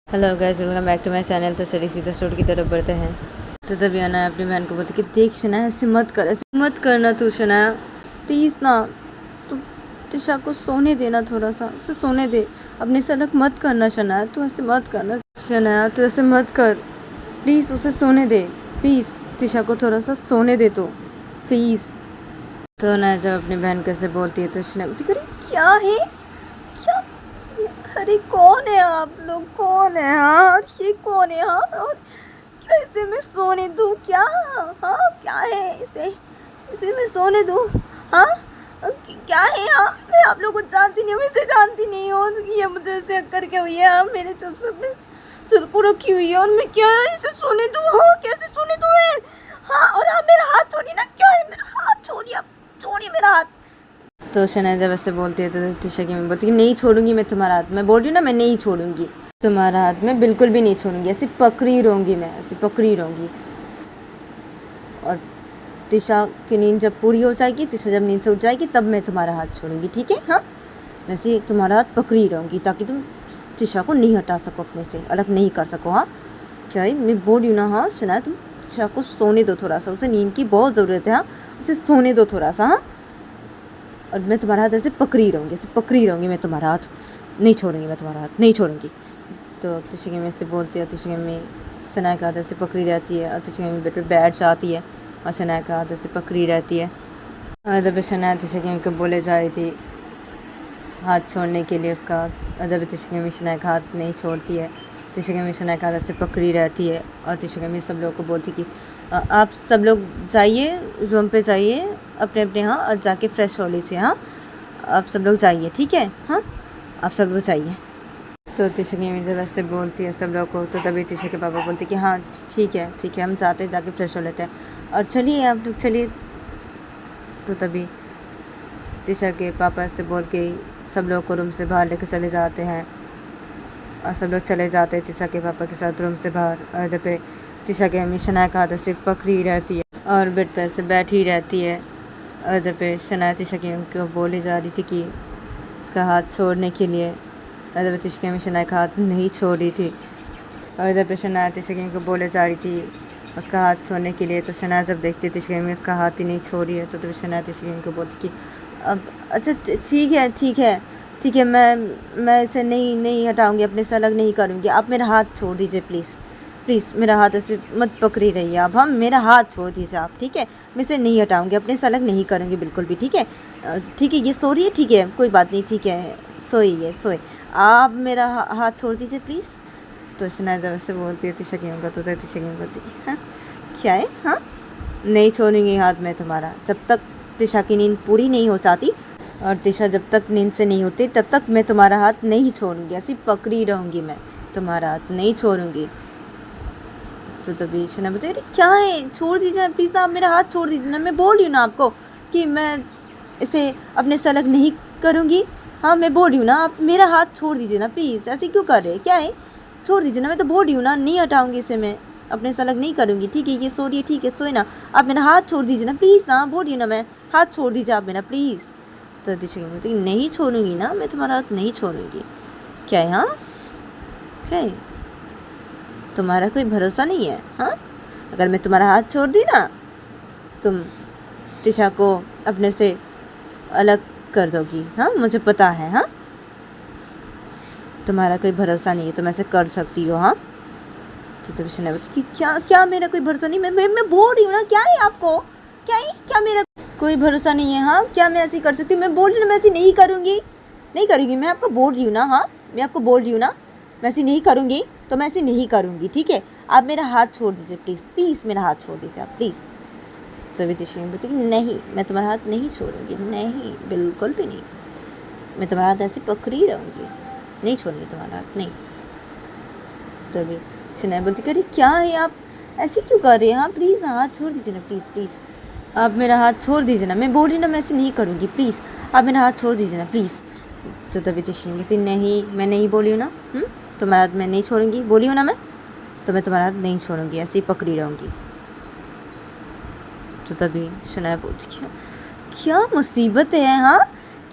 Hello guys, welcome back to my channel. तो चलिए सीधा स्टोर की तरफ बढ़ते हैं। तो तभी आना अपनी बहन को बोलती कि देख शनाया, ऐसे मत कर, ऐसे मत करना तू शनाया, प्लीज़ ना। तू तिशा को सोने देना, थोड़ा सा उसे सोने दे, अपने से अलग मत करना शनाया, तू ऐसे मत करना शनाया, तू ऐसे मत कर प्लीज़, उसे सोने दे प्लीज़, तिशा को थोड़ा सा सोने दे तो प्लीज़। तो ना जब अपनी बहन को ऐसे बोलती है तो शनाया बोलती अरे क्या है, क्या, अरे कौन है आप लोग, कौन है, हाँ ये कौन है, हाँ और क्या इसे मैं सोने दूँ क्या, हाँ क्या है इसे, इसे मैं सोने दूँ, हाँ क्या है, हाँ मैं आप लोगों को जानती नहीं हूँ, मैं इसे जानती नहीं हूँ, ये मुझे ऐसे करके हुई है, हाँ मेरे चश्मे अपने सिर को रखी हुई है और मैं क्या इसे सोने दूँ, हाँ कैसे सोने दूँ है, हाँ और आप मेरा हाथ छोड़िए ना, क्या है मेरा हाथ छोड़िए, आप छोड़िए मेरा हाथ। तो शनाया जब ऐसे बोलती है तो तिशा की मैं बोलती है नहीं छोड़ूंगी मैं तुम्हारा हाथ, मैं बोल रही हूँ ना मैं नहीं छोड़ूंगी तुम्हारा हाथ, मैं बिल्कुल भी नहीं छोड़ूंगी, ऐसी पकड़ी रहूँगी मैं, ऐसी पकड़ी रहूँगी। और तिशा की नींद जब पूरी हो जाएगी, तिशा जब नींद से उठ जाएगी तब मैं तुम्हारा हाथ छोड़ूंगी, ठीक है, हाँ वैसे तुम्हारा हाथ पकड़ी रहूँगी ताकि तुम तिशा को नहीं हटा सको, अपने से अलग नहीं कर सको, हाँ क्या है मैं बोल रही हूँ ना, हाँ शनाया तुम तिशा को सोने दो थोड़ा सा, उसे नींद की बहुत ज़रूरत है, हाँ उसे सोने दो थोड़ा सा, हाँ और मैं तुम्हारा हाथ ऐसे पकड़ी रहूँगी, ऐसे पकड़ी रहूँगी मैं तुम्हारा हाथ, नहीं छोड़ूंगी मैं तुम्हारा हाथ, नहीं छोड़ूंगी। तो तिशा की मम्मी से बोलती है, तिशा की मम्मी शनाया का हाथ ऐसे पकड़ी रहती है और तिशा की मम्मी बेड पर बैठ जाती है और शनाया का हाथ ऐसे पकड़ी रहती है। और जब शनाया तिशा की मम्मी को बोले जा रही थी हाथ छोड़ने के लिए उसका, और जब तिशा की मम्मी शनाया का हाथ नहीं छोड़ती है, तिशा की मम्मी शनाया का हाथ ऐसे पकड़ी रहती है और तिशा की मम्मी सब लोगों को बोलती कि आप सब लोग जाइए रूम पे जाइए अपने अपने, हाँ और जाके फ्रेश हो लीजिए, हाँ आप सब लोग जाइए, ठीक है, हाँ आप सब लोग जाइए। तो तिशा की मम्मी जब ऐसे बोलती है सब लोग को, तो तभी तिशा के पापा बोलते कि हाँ ठीक है हम जाते हैं, जाके फ्रेश हो लेते हैं और चलिए आप लोग चलिए। तो तभी तिशा के पापा से बोल के सब लोग को रूम से बाहर लेकर चले जाते हैं और सब लोग चले जाते हैं तिशा के पापा के साथ रूम से बाहर। और इधर पे तिशा की मम्मी शनाया का हाथ सिर्फ पकड़ी रहती है और बेड पर ऐसे बैठी रहती है। और इधर पे शनाया तिशा की मम्मी को बोली जा रही थी कि उसका हाथ छोड़ने के लिए, और इधर पे तिशा की मम्मी शनाया का हाथ नहीं छोड़ रही थी। और इधर पे शनाया तिशा की मम्मी को बोले जा रही थी उसका हाथ छोड़ने के लिए, तो शनाया जब देखती तिशा की मम्मी उसका हाथ ही नहीं छोड़ रही है, तो तभी शनाया तिशा की मम्मी को बोलती कि अब अच्छा ठीक है मैं इसे नहीं हटाऊंगी, अपने से अलग नहीं करूँगी, आप मेरा हाथ छोड़ दीजिए प्लीज़ प्लीज़, मेरा हाथ ऐसे मत पकड़ी रहिए आप, हम मेरा हाथ छोड़ दीजिए आप, ठीक है मैं इसे नहीं हटाऊंगी, अपने से अलग नहीं करूँगी बिल्कुल भी, ठीक है ठीक है ये सो रही है, ठीक है कोई बात नहीं, ठीक है सोए आप मेरा हाथ छोड़ दीजिए प्लीज़। तो शनाया जब ऐसे बोलती है तिशा की मम्मी को, तो तिशा की मम्मी बोलती है हाँ क्या है, हाँ नहीं छोड़ूंगी हाथ में तुम्हारा, जब तक तिशा की नींद पूरी नहीं हो जाती और तिशा जब तक नींद से नहीं उठती तब तक मैं तुम्हारा हाथ नहीं छोड़ूंगी, ऐसी पकड़ी रहूँगी मैं, तुम्हारा हाथ नहीं छोड़ूंगी। तो तभी शनाया बोलती अरे क्या है, छोड़ दीजिए ना प्लीज़, आप मेरा हाथ छोड़ दीजिए ना, मैं बोल रही हूँ ना आपको कि मैं इसे अपने से अलग नहीं करूँगी, हाँ मैं बोल रही हूँ ना, आप मेरा हाथ छोड़ दीजिए ना प्लीज़, ऐसे क्यों कर रहे हैं, क्या है छोड़ दीजिए ना, मैं तो बोल रही हूँ ना नहीं हटाऊँगी इसे, मैं अपने से अलग नहीं करूँगी, ठीक है ये सो रही है, ठीक है सोए ना, आप मेरा हाथ छोड़ दीजिए ना प्लीज़ ना, बोल रही हूँ ना मैं, हाथ छोड़ दीजिए आप मेरा प्लीज़। तो तिशा बोलती नहीं छोड़ूंगी ना, मैं तुम्हारा हाथ नहीं छोड़ूंगी, क्या है, हाँ क्या है तुम्हारा कोई भरोसा नहीं है, हाँ अगर मैं तुम्हारा हाथ छोड़ दी ना तुम तिशा को अपने से अलग कर दोगी, हाँ मुझे पता है, हाँ तुम्हारा कोई भरोसा नहीं है, तुम ऐसे कर सकती हो, हाँ। तो तभी शनाया बोलती कि क्या मेरा कोई भरोसा नहीं, मैं बोल रही हूँ ना, क्या है आपको, क्या मेरा कोई भरोसा नहीं है, हाँ क्या मैं ऐसी कर सकती हूँ, मैं बोल रही हूँ ना मैं ऐसी नहीं करूँगी, मैं आपको बोल रही हूँ ना, हाँ मैं आपको बोल रही हूँ ना मैं ऐसी नहीं करूँगी, तो मैं ऐसी नहीं करूँगी, ठीक है आप मेरा हाथ छोड़ दीजिए प्लीज़ मेरा हाथ छोड़ दीजिए आप प्लीज़। तभी तिशा बोलती कि नहीं मैं तुम्हारा हाथ नहीं छोड़ूंगी, नहीं बिल्कुल भी नहीं, मैं तुम्हारा हाथ ऐसे पकड़ी रहूँगी, नहीं छोड़ूंगी तुम्हारा हाथ, नहीं। तभी शनाया बोलती अरे क्या है आप ऐसे क्यों कर रहे हैं, हाँ प्लीज़ ना हाथ छोड़ दीजिए ना प्लीज़ आप मेरा हाथ छोड़ दीजिए ना, मैं बोल रही ना मैं ऐसे नहीं करूँगी, प्लीज़ आप मेरा हाथ छोड़ दीजिए ना प्लीज़। तो तभी तिशा बोलती नहीं मैं नहीं बोली हूँ ना, तुम्हारा हाथ मैं नहीं छोड़ूंगी, बोली हूँ ना मैं, तो मैं तुम्हारा हाथ नहीं छोड़ूंगी, ऐसे ही पकड़ी रहूँगी। तो तभी शनाया बोलती क्या मुसीबत है, हाँ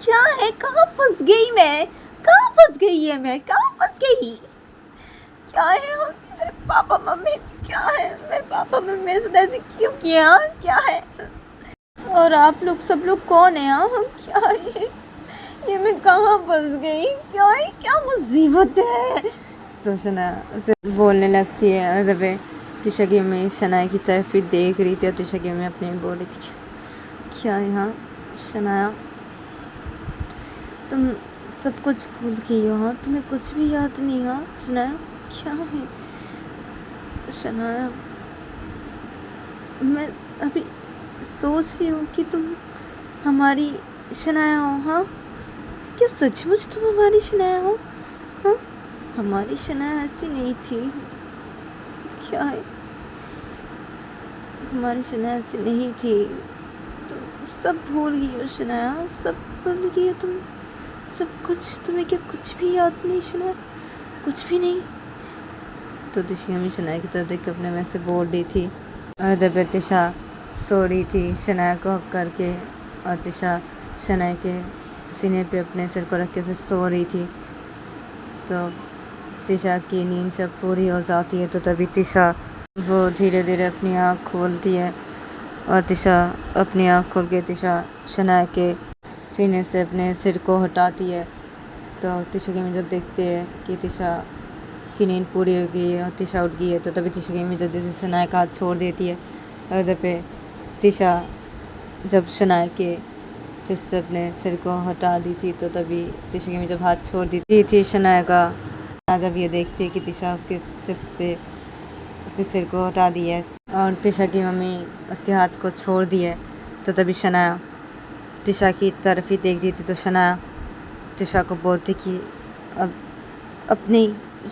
क्या है, कहाँ फंस गई मैं, कहाँ फंस गई है मैं, कहाँ फंस गई, क्या है मेरे पापा मम्मी, क्या है मेरे पापा मम्मी मेरे साथ ऐसे क्यों किया, क्या है? और आप लोग सब लोग कौन है? हाँ क्या ये मैं कहाँ फंस गई? क्या है, क्या मुसीबत है? तो शना उसे बोलने लगती है और तभी तिशा की मम्मी शनाया की तरफ ही देख रही थी और तिशा की मम्मी अपने बोल रही थी क्या यहाँ शनाया तुम सब कुछ भूल गई हो? हाँ तुम्हें कुछ भी याद नहीं? हाँ शनाया क्या है? शनाया मैं अभी सोच रही हूँ कि तुम हमारी शनाया हो। हाँ क्या सचमुच तुम हमारी शनाया हो? हाँ हमारी शनाया ऐसी नहीं थी। क्या है हमारी शनाया ऐसी नहीं थी। तुम सब भूल गई हो शनाया, सब भूल गई हो तुम सब कुछ। तुम्हें क्या कुछ भी याद नहीं शनाया? कुछ भी नहीं? तो तिशा हमें शनाया की तरफ देख के अपने में से बोल रही थी और तब तिशा सो रही थी शनाया को हक करके और तिशा शनाया के सीने पे अपने सिर को रख के सो रही थी। तो तिशा की नींद जब पूरी हो जाती है तो तभी तिशा वो धीरे धीरे अपनी आँख खोलती है और तिशा अपनी आँख खोल के तिशा शनाया के सीने से अपने सिर को हटाती है। तो तिशा की जब देखते हैं कि तिशा की नींद पूरी हो गई है और तिशा उठ गई है तो तभी तिशा की जल्दी से शनाया का हाथ छोड़ देती है और उधर पे तिशा जब शनाया के जिससे अपने सिर को हटा दी थी तो तभी तिशा की जब हाथ छोड़ दी थी शनाया का, जब ये देखती है कि तिशा उसके जिससे उसके सिर को हटा दी है और तिशा की मम्मी उसके हाथ को छोड़ दी है तो तभी शनाया तिशा की तरफ ही देख रही थी। तो शनाया तिशा को बोलती कि अब अपने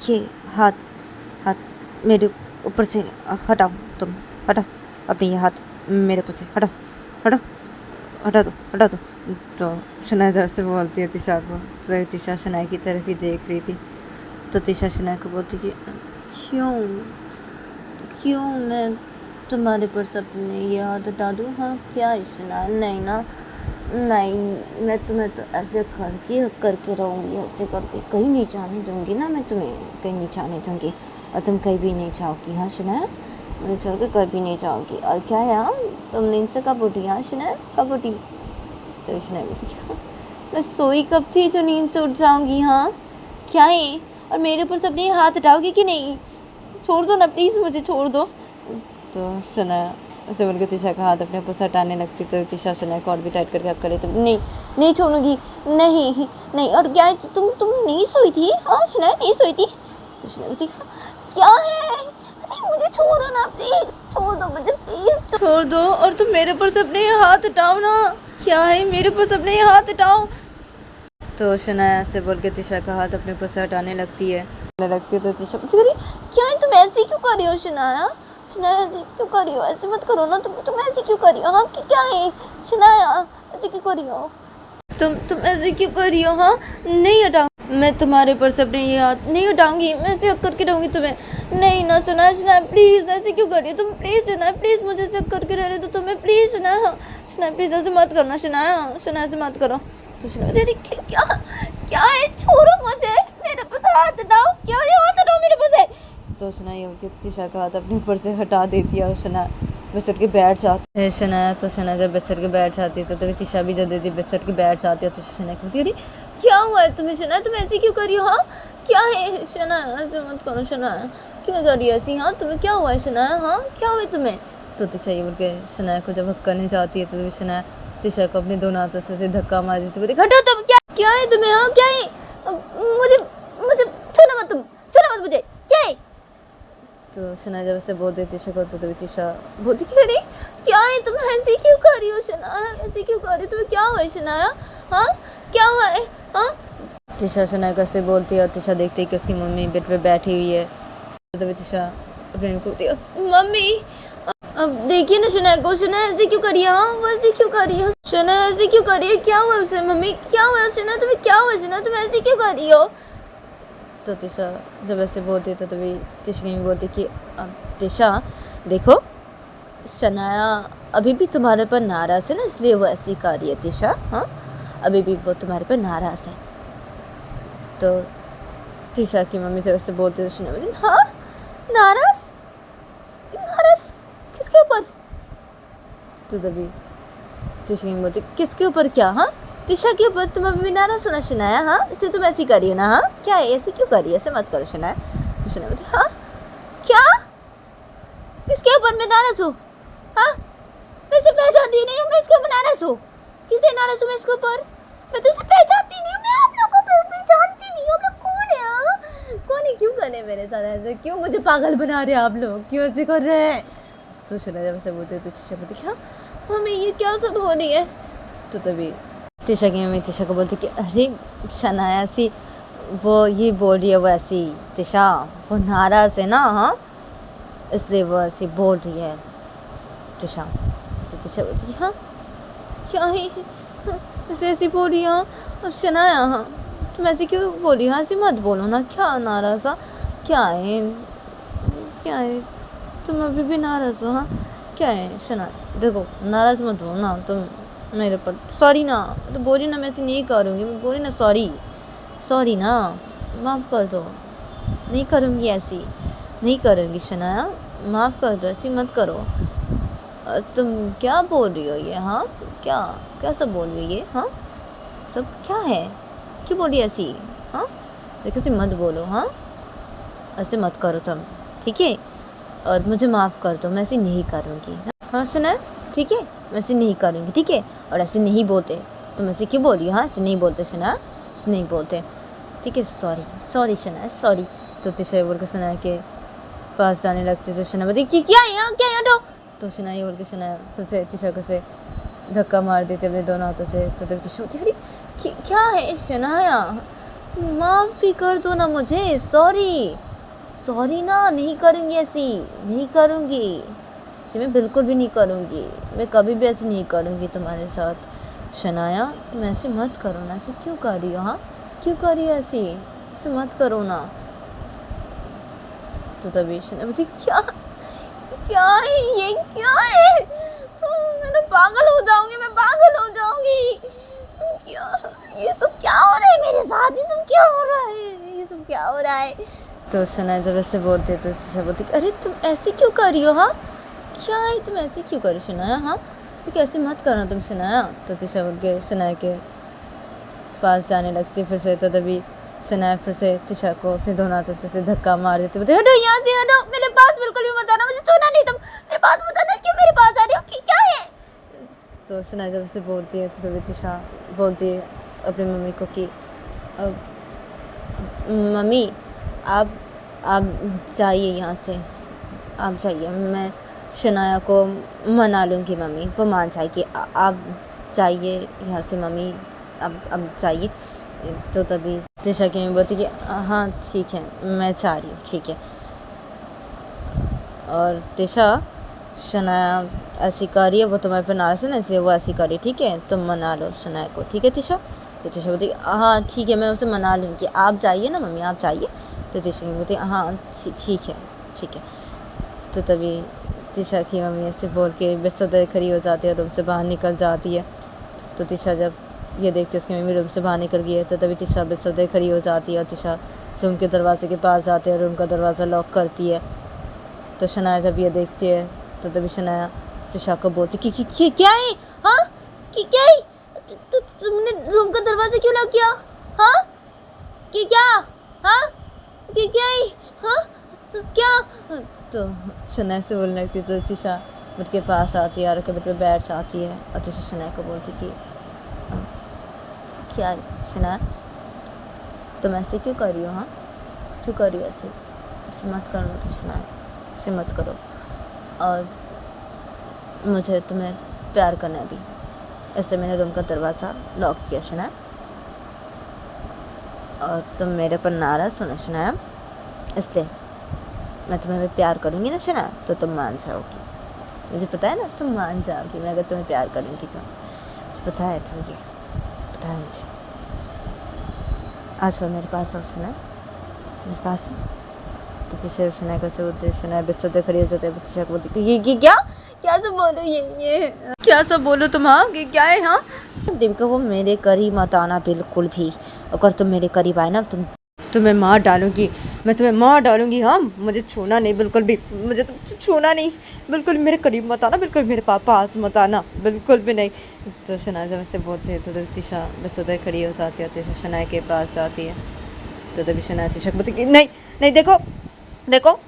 ये हाथ मेरे ऊपर से हटाओ, तुम हटाओ अपने ये हाथ मेरे ऊपर से हटाओ हटा दो। तो शनाया जब से बोलती है तिशा को तो तिशा शनाया की तरफ ही देख रही थी। तो तिशा शनाया को बोलती कि क्यों मैं तुम्हारे पर सपने ये हाथ हटा दूँ? हाँ क्या शनाया, नहीं ना, नहीं मैं तुम्हें तो ऐसे करके रहूँगी, ऐसे करके कहीं नहीं जाने दूँगी ना, मैं तुम्हें कहीं नहीं जाने दूँगी और तुम कहीं भी नहीं जाओगी। हाँ शनाया मुझे छोड़ के कभी नहीं जाओगी। और क्या यार तुम नींद से कब उठी? हाँ शनाया कब उठी? तो शनाया बोलती मैं सोई कब थी जो नींद से उठ जाऊँगी? हाँ क्या है? और मेरे ऊपर सब नहीं हाथ हटाओगी कि नहीं? छोड़ दो ना प्लीज़, मुझे छोड़ दो। तो शनाया उसे बोल के तिशा का हाथ अपने ऊपर से हटाने लगती तो तिशा शनाया को और भी टाइट करके हक करे तो नहीं छोड़ूंगी, नहीं। और क्या है तुम नहीं सोई थी? हाँ शनाया नहीं सोई थी। तो शनाया बोलती क्या है? अरे मुझे छोड़ो ना प्लीज, छोड़ दो मुझे प्लीज, छोड़ दो और तुम मेरे ऊपर से अपने हाथ हटाओ ना। क्या है मेरे ऊपर से अपने हाथ हटाओ। तो शनाया से बोल के तिशा का हाथ अपने ऊपर से हटाने लगती है तो तिशा क्या है तुम ऐसे क्यों कर रही हो शनाया? शनाया ऐसे क्यों कर रही हो? ऐसे मत करो ना, तुम ऐसे क्यों कर रही हो? हाँ क्या है शनाया ऐसे क्यों कर रही हो? तुम ऐसे क्यों कर रही हो? हाँ नहीं हटाओ, मैं तुम्हारे ऊपर से अपने ये हाथ नहीं हटाऊंगी, मैं ऐसे हक करके रहूँगी तुम्हें। नहीं ना शनाया प्लीज़ ऐसे क्यों कर रही हो तुम? प्लीज़ शनाया प्लीज़ मुझे ऐसे हक करके रहने दो तुम्हें, प्लीज़ शनाया प्लीज़ ऐसे मत करना शनाया ऐसे मत करो। तो शनाया क्या है? छोड़ो मुझे, मेरे ऊपर से हाथ हटाओ, क्या है हाथ हटाओ मेरे ऊपर से। तो शनाया उनके तिशा का हाथ अपने ऊपर से हटा देती है और शनाया बिस्तर के बैठ जाती है। शनाया जब बिस्तर के बैठ जाती है तो तभी तिशा भी जल्दी बिस्तर के बैठ जाती है। तो शनाया कहती है अरे क्या हुआ है तुम्हें शनाया, तुम ऐसी क्यों कर रही हो? हाँ क्या है शनाया ऐसे मत करो शनाया, क्यों कर रही है ऐसी? हाँ तुम्हें क्या हुआ है शनाया? हाँ क्या हुआ तुम्हें? तो तिशा ये बोल के शनाया को जब हक करने जाती है तो तभी शनाया तिशा को अपने दोनों हाथों से धक्का मार देती है। हटो तुम, क्या है तुम्हें? हाँ क्या है? मुझे छूना मत मुझे, क्या है? तो शनाया जब ऐसे बोल देती तिशा को तो तभी तिशा बोलती अरे क्या है तुम ऐसे क्यों कर रही हो शनाया, ऐसे क्यों कर रही हो? तुम्हें क्या हुआ है शनाया? हाँ क्या हुआ है? हाँ तिशा शनाया को ऐसे बोलती है और तिशा देखती है कि उसकी मम्मी बेड पे बैठी हुई है। तो तभी तिशा अपने को बोलती है मम्मी अब देखिए ना शनाया को, शनाया ऐसे क्यों करी है? हाँ वो ऐसे क्यों कर रही हो? शनाया ऐसे क्यों कर रही है? क्या हुआ उसे? मम्मी क्या हुआ शनाया, तुम्हें क्या हुआ शनाया, तुम ऐसे क्यों कर रही हो? तो तिशा जब ऐसे बोलती तो तभी तिशा भी बोलती कि तिशा देखो शनाया अभी भी तुम्हारे पर नाराज़ है ना, इसलिए वो ऐसी कर रही है तिशा। हाँ अभी भी वो तुम्हारे पर नाराज़ है। तो तिशा की मम्मी से उससे बोलते तो शनाया बोली हाँ नाराज नाराज किसके ऊपर? तो तभी तिशा की मम्मी बोलती किसके ऊपर क्या? हाँ तिशा के ऊपर तुम अभी भी नाराज होना शनाया? हाँ इसलिए तुम ऐसी करी हो ना? हाँ क्या है ऐसे क्यों करी? ऐसे मत करो शनाया। शनाया बोलती हाँ क्या किसके ऊपर मैं नाराज हूँ? हाँ मैं इसे पहचानती नहीं हूँ, मैं इसके ऊपर नाराज हूँ? किसे नाराज हूँ मैं इसके ऊपर? मैं तो इसे पहचानती नहीं हूँ, मैं आप लोगों को पहचानती नहीं हूँ। आप लोग कौन है? हाँ कौन है? क्यों कर रहे हैं मेरे साथ ऐसे? क्यों मुझे पागल बना रहे हैं आप लोग? क्यों ऐसे कर रहे हैं? तो शनाया जब ऐसे बोलते तो तिशा बोलती क्या मम्मी ये क्या सब हो रही है? तो तभी तिशा की मम्मी तिशा को बोलती कि अरे शनाया ऐसी वो ये बोल रही है, वो ऐसी तिशा वो नाराज़ है ना, हाँ इसलिए वो ऐसी बोल रही है तिशा। तो तिशा बोलती हाँ क्या है हाँ, ऐसे ऐसी बोल रही है? हाँ अब शनाया हाँ तुम ऐसे क्यों बोल रही हो? ऐसे मत बोलो ना, क्या नाराज़? हाँ क्या है क्या है तुम अभी भी नाराज़ हो? हाँ क्या है शना? देखो नाराज़ मत हो ना तुम मेरे पर। सॉरी ना तो बोली ना मैं ऐसे नहीं करूँगी, मैं बोली ना सॉरी सॉरी ना माफ़ कर दो, नहीं करूँगी ऐसी, नहीं करूँगी शनाया माफ़ कर दो, ऐसी मत करो। तुम क्या बोल रही हो ये? हाँ क्या क्या सब बोल रही हो ये? हाँ सब क्या है? क्यों बोली ऐसी? हाँ देखो ऐसे मत बोलो, हाँ ऐसे मत करो तुम, ठीक है? और मुझे माफ़ कर दो, मैं ऐसे नहीं करूँगी। हाँ शनाया ठीक है मैं ऐसे नहीं करूँगी, ठीक है? और ऐसे नहीं बोलते, तुम ऐसे क्यों बोल रही हो? हाँ ऐसे नहीं बोलते शनाया, ऐसे नहीं बोलते, ठीक है? Sorry sorry Shanaya sorry. तो तिशा बोल के शनाया के पास जाने लगते तो शनाया बोलती कि क्या है यहाँ, क्या यहाँ तो शनाया बोल के शनाया फिर से तिशा को से धक्का मार देते अपने दोनों हाथों से। तो तभी तिशा बोलती अरे क्या है शनाया माफ़ भी कर दो ना मुझे, सॉरी सॉरी ना नहीं करूँगी ऐसी, नहीं करूँगी ऐसे, मैं बिल्कुल भी नहीं करूँगी, मैं कभी भी ऐसे नहीं करूँगी तुम्हारे साथ। शनाया तुम ऐसे मत करो ना, ऐसे क्यों कर रही हो? हाँ क्यों कर रही हो ऐसे मत करो ना। तो तभी शनाया बोलती क्या क्या है ये क्या है? मैं तो पागल हो जाऊंगी, मैं पागल हो जाऊंगी। क्या ये सब क्या हो रहा है मेरे साथ? ये सब क्या हो रहा है? ये सब क्या हो रहा है? तो शनाया जब ऐसे बोलते तो तिशा बोलती अरे तुम ऐसे क्यों कर रही हो? हाँ क्या है तुम ऐसे क्यों कर रही हो शनाया? हाँ तो कैसे मत करना तुम शनाया। तो तिशा बोल के शनाया के पास जाने लगती फिर से। तो तभी शनाया फिर से तिशा को अपने दोनों हाथों से धक्का मार देते, बोलते हटो यहाँ से, हटो मेरे पास बिल्कुल भी मत आना, मुझे छूना नहीं, तुम मेरे पास मत आना, क्यों मेरे पास आ रही हो? क्या है? तो शनाया जब से बोलती है तो तभी तिशा बोलती है अपनी मम्मी को कि मम्मी आप जाइए यहाँ से, आप जाइए, मैं शनाया को मना लूँगी मम्मी, वो मान जाएगी, आप जाइए यहाँ से मम्मी, अब जाइए। तो तभी तिशा की मम्मी बोलती कि हाँ ठीक है मैं जा रही हूँ, ठीक है। और तिशा शनाया ऐसी कर रही है, वो तुम्हारे पर नाराज़ है ना इसलिए वो ऐसी कर रही है, ठीक है? तुम मना लो शनाया को, ठीक है तिशा? तो तिशा बोलती हाँ ठीक है मैं उसे मना लूँगी, आप जाइए ना मम्मी, आप जाइए। तो तिशा की बोलती हाँ ठीक है ठीक है। तो तभी तिशा की मम्मी ऐसे बोल के बेसुध खड़ी हो जाती है, रूम से बाहर निकल जाती है। तो तिशा जब ये देखती है उसकी मम्मी रूम से बाहर निकल गई है तो तभी तिशा बेसुध खड़ी हो जाती है और तिशा रूम के दरवाजे के पास जाती है, रूम का दरवाज़ा लॉक करती है। तो शनाया जब ये देखती है तो तभी शनाया तिशा को बोलती कि क्या है? हाँ कि क्या है? तुमने रूम का दरवाज़ा क्यों लॉक किया? हाँ कि क्या? हाँ कि क्या है? हाँ क्या? तो शनाया से बोलने लगती तो तिशा बेड के पास आती है और बेड पे बैठ जाती है और तिशा शनाया को बोलती कि क्या शनाया तुम ऐसे क्यों कर रही हो? हाँ क्यों कर रही हो ऐसे? ऐसे मत करो तुम शनाया, ऐसे मत करो, और मुझे तुम्हें प्यार करना है भी, ऐसे मैंने रूम का दरवाज़ा लॉक किया शनाया, और तुम मेरे पर नाराज़ हो ना शनाया, इसलिए मैं तुम्हें प्यार करूँगी ना शनाया तो तुम मान जाओगी, मुझे पता है ना तुम मान जाओगी, मैं अगर तुम्हें प्यार करूँगी तो पता है तुम्हें, ये पता है मुझे। आज मेरे पास आओ शनाया, मेरे पास तो तिशा शनाया कैसे बोलते शनाया बेसुध खड़ी हो जाते हैं। तिशा को बोलती ये क्या सब बोलो, ये क्या सब बोलो तुम? हाँ ये क्या है? हाँ देविका वो मेरे करीब मत आना बिल्कुल भी, अगर तुम मेरे करीब आए ना तुम्हें मार डालूंगी, मैं तुम्हें मार डालूंगी। हाँ, मुझे छूना नहीं बिल्कुल भी, मुझे तुम छूना नहीं, बिल्कुल मेरे करीब मत आना, बिल्कुल मेरे पास मत आना, बिल्कुल भी नहीं। तो शनाया जब ऐसे बोलते हैं तो तिशा बस उधर खड़ी हो जाती है। तिशा शनाया के पास आती है तो तभी शनाया तिशा को बोलती नहीं नहीं, देखो देखो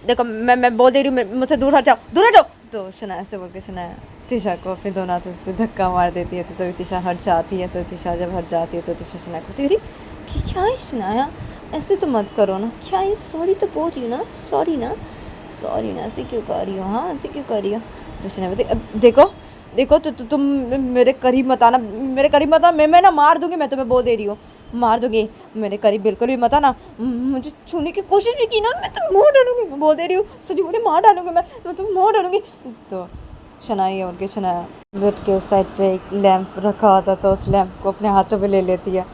देखो, मैं बोल दे रही हूँ, मुझसे दूर हट जाओ, दूर हटो। तो शनाया से बोल के शनाया तिशा को अपने दोनों हाथों से धक्का मार देती है। तो तभी तिशा हट जाती है। तो तिशा जब हट जाती है तो तिशा शनाया को बोलती कि क्या है शनाया, ऐसे तो मत करो ना, क्या है, सॉरी तो बोल रही हो ना, सॉरी ना, सॉरी ना, ऐसे क्यों कर रही हो, हाँ ऐसे क्यों कर रही हो। तो शनाया बोलती देखो देखो, तुम मेरे करीब मत आना, मेरे करीब मत आना, मैं ना मार दूंगी, मैं तुम्हें बोल दे रही हूँ, मार दूंगी, मेरे करीब बिल्कुल भी मत आना। मुझे छूने की कोशिश भी की ना, मैं तुम्हें मार डालूंगी, मैं बोल दे रही हूँ, सच मुझे मार डालूंगी, मैं तुम्हें मार डालूंगी। तो शनाया और के शनाया बेड के साइड पे एक लैंप रखा होता तो उस लैंप को अपने हाथों में ले लेती है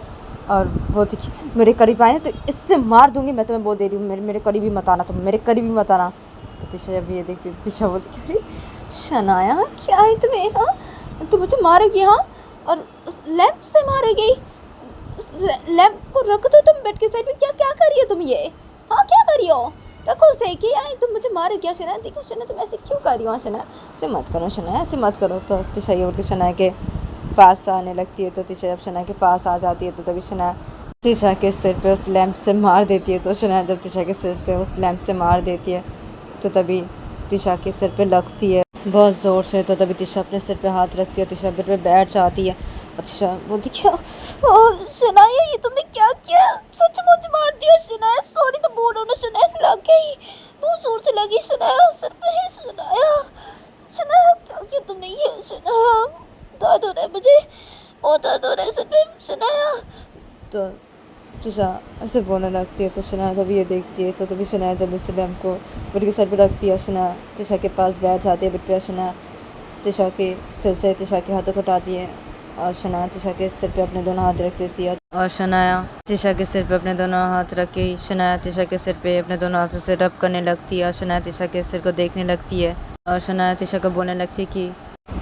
और बोलती कि मेरे करीब आए तो इससे मार दूंगी, मैं तुम्हें बोल दे रही हूँ, मेरे करीब ही मत आना, तुम मेरे करीब ही मत आना। तो तिशा जब ये देखती तिशा बोलती अरे शनाया क्या है तुम्हें, हाँ तुम मुझे मारोगी, हाँ और उस लैंप से मारोगी, उस लैंप को रख दो तुम बेड के साइड में, क्या क्या कर रही हो तुम ये, हाँ क्या कर रही हो, रखो उसे, कि यार तुम मुझे मारो क्या शनाया, देखो शनाया तुम ऐसे क्यों कर रही हो, शनाया ऐसे मत करो, शनाया ऐसे मत करो। तो तिशा ये उठ के शनाया के पास आने लगती है। तो तिशा जब शनाया के पास आ जाती है तो तभी शनाया तिशा के सिर पे उस लैंप से मार देती है। तो शनाया जब तिशा के सिर पे उस लैंप से मार देती है तो तभी तिशा के सिर पे लगती है बहुत ज़ोर से। तो तभी तिशा अपने सिर पे हाथ रखती है, तिशा बेड पे बैठ जाती है। अच्छा बोलती क्या, और शनाया ये तुमने क्या किया, सच मुझे मार दिया शनाया, सॉरी तो बोलो ना शनाया, लग गई बहुत जोर से लगी शनाया, सिर पे है शनाया, शनाया क्या किया तुमने ये शनाया, दर्द हो रहा है मुझे, बहुत दर्द हो रहा है सिर पे शनाया। तो तिशा ऐसे बोलने लगती है। तो शनाया जब ये देखती है तो तभी शनाया जल्दी से लैम्प को बेड के सर पे रखती है। शनाया तिशा के पास बैठ जाती है बेड पे। शनाया तिशा के सिर से तिशा के हाथों को हटाती है और शनाया तिशा के सिर पे अपने दोनों हाथ रख देती है और शनाया तिशा के सिर पे अपने दोनों हाथ रख के शनाया तिशा के सिर पे अपने दोनों हाथों से रब करने लगती है और शनाया तिशा के सिर को देखने लगती है और शनाया तिशा को बोलने लगती है कि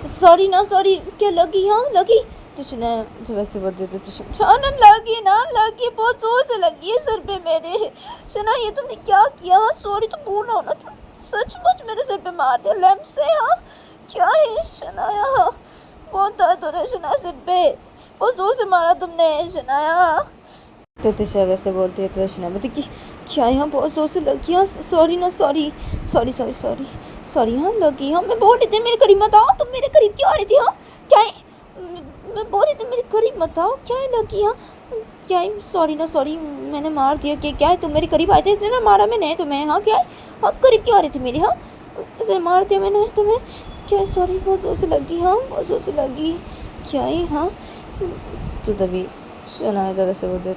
सॉरी ना, सॉरी क्या लगी, हाँ लगी। तो शनाया जब ऐसे बोल देते तो हाँ ना लगी, बहुत जोर से लगी है सिर पे मेरे, शनाया ये तुमने क्या किया, हाँ सॉरी तो बोलो ना, तुम सचमुच मेरे सिर पे मार दिया लैंप से, हाँ क्या है शनाया, बहुत दर्द हो रहा है शनाया सिर पे, बहुत जोर से मारा तुमने शनाया। तो तिशा वैसे बोलती है तो शनाया बोलती कि क्या यहाँ बहुत जोर से लगी, हाँ सॉरी ना, sorry sorry sorry sorry sorry, हाँ लगी, हाँ मैं बोल रही थी मेरे करीब मत आओ, तुम मेरे करीब क्यों आ रही थी, हाँ क्या है, मैं बोल रही थी मेरे करीब मत आओ, क्या है लगी, हाँ क्या है, सॉरी ना सॉरी, मैंने मार दिया, क्या है तुम मेरे करीब आए थे इसलिए ना मारा मैंने तुम्हें, हाँ क्या है, हाँ करीब क्यों आ रही थी मेरी, हाँ इसलिए मार दिया मैंने तुम्हें, क्या है सॉरी बहुत जोर से लगी, हाँ बहुत जोर से लगी, क्या है, हाँ। तो तभी शनाया जब ऐसे बोलते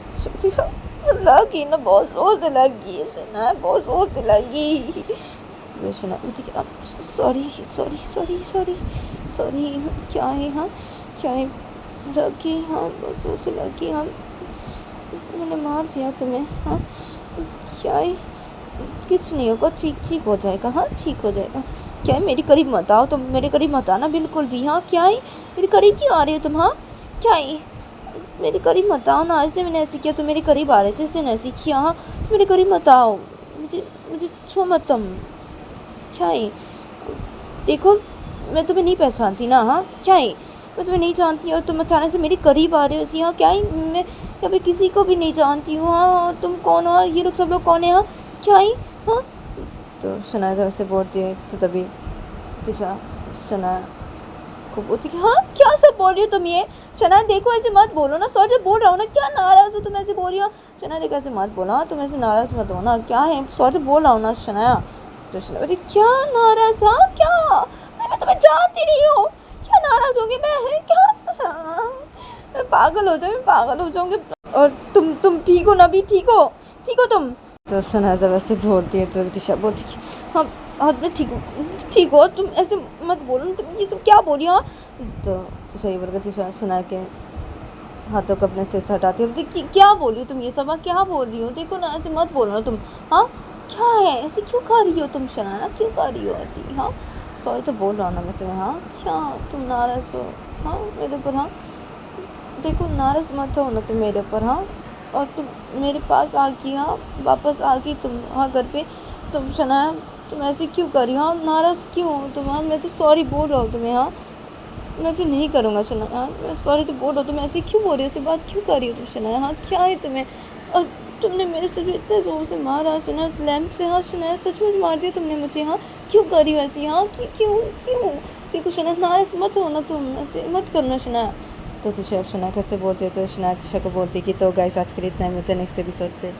लगी ना, बहुत जोर से लगी शनाया, बहुत जोर से लगी। तो Shanaya sorry sorry sorry sorry sorry, क्या है, हाँ क्या है लगी, हाँ बहुत जोर से लगी, हाँ मैंने मार दिया तुम्हें, हाँ क्या है, कुछ नहीं होगा, ठीक हो जाएगा, हाँ ठीक हो जाएगा, क्या है मेरे करीब मत आओ, तुम मेरे करीब मत आना बिल्कुल भी, हाँ क्या है मेरे करीब क्यों आ रही हो तुम, हाँ क्या है मेरे करीब मत आओ ना, इसलिए मैंने ऐसे किया, तुम मेरे करीब आ रहे थे इसलिए ऐसे किया, हाँ मेरे करीब मत आओ, मुझे छो मत तुम, क्या है देखो मैं तुम्हें नहीं पहचानती ना, हाँ क्या है मैं तुम्हें नहीं जानती और तुम अचानक से मेरे करीब आ रहे हो ऐसी, हाँ क्या है मैं यहाँ पे किसी को भी नहीं जानती हूँ, हाँ तुम कौन हो, ये लोग सब लोग कौन है, हाँ क्या है, हाँ। तो शनाया जब ऐसे बोलती है तो तभी तिशा शनाया को बोलती कि हाँ क्या सब बोल रही हो तुम ये, शनाया देखो ऐसे मत बोलो ना, सॉरी बोल रहा हूँ ना, क्या नाराज़ हो तुम ऐसे बोल रही हो, शनाया देखो ऐसे मत बोलो, तुम ऐसे नाराज़ मत हो ना, क्या है सॉरी बोल रहा हूँ ना शनाया। तो शनाया बोलती क्या नाराज़, हाँ क्या, अरे मैं तुम्हें जानती नहीं हूँ, क्या नाराज़ होंगी मैं, क्या मैं पागल हो जाऊँगी और तुम ठीक हो ना, अभी ठीक हो तुम। तो शनाया जब ऐसे बोलती है तो तिशा बोलती कि हाँ हाँ मैं ठीक हो, तुम ऐसे मत बोलो, तुम ये सब क्या बोल रही हो। तो सही बोल तिशा शनाया के हाथों को अपने सिर से हटाती है, बोलती क्या बोल रही हो तुम ये सब, हाँ क्या बोल रही हो, देखो ना ऐसे मत बोलो ना तुम, हाँ क्या है ऐसे क्यों कर रही हो तुम शनाया, क्यों कर रही हो ऐसी, हाँ सॉरी तो बोल रहा हूँ ना मैं तुम्हें, हाँ क्या तुम नाराज़ हो, हाँ मेरे ऊपर, हाँ देखो नाराज़ मत हो ना तुम मेरे ऊपर, हाँ और तुम मेरे पास आ गई, हाँ वापस आ गई तुम हाँ घर पे। तुम शनाया तुम ऐसे क्यों कर रही हो, हाँ नाराज़ क्यों हो तुम, हाँ मैं तो सॉरी बोल रहा हूँ तुम्हें, हाँ मैं ऐसे नहीं करूँगा शनाया, हाँ मैं सॉरी तो बोल रहा हूँ, तुम ऐसे क्यों बोल रही हो, ऐसी बात क्यों कर रही हो तुम शनाया, हाँ क्या है तुम्हें। और तुमने मेरे सिर पे इतने ज़ोर से मारा शनाया, उस लैंप से, हाँ शनाया सचमुच मार दिया तुमने मुझे, हाँ क्यों कर रही हो ऐसी, हाँ क्यों क्यों क्यों शनाया, नाराज़ मत हो ना तुम, ऐसे मत करना शनाया। तो तिशा अब शनाया कैसे बोलते तो शनाया तिशा को बोलती कि तो गाइस आज के लिए इतना ही, मिलते हैं नेक्स्ट एपिसोड पे।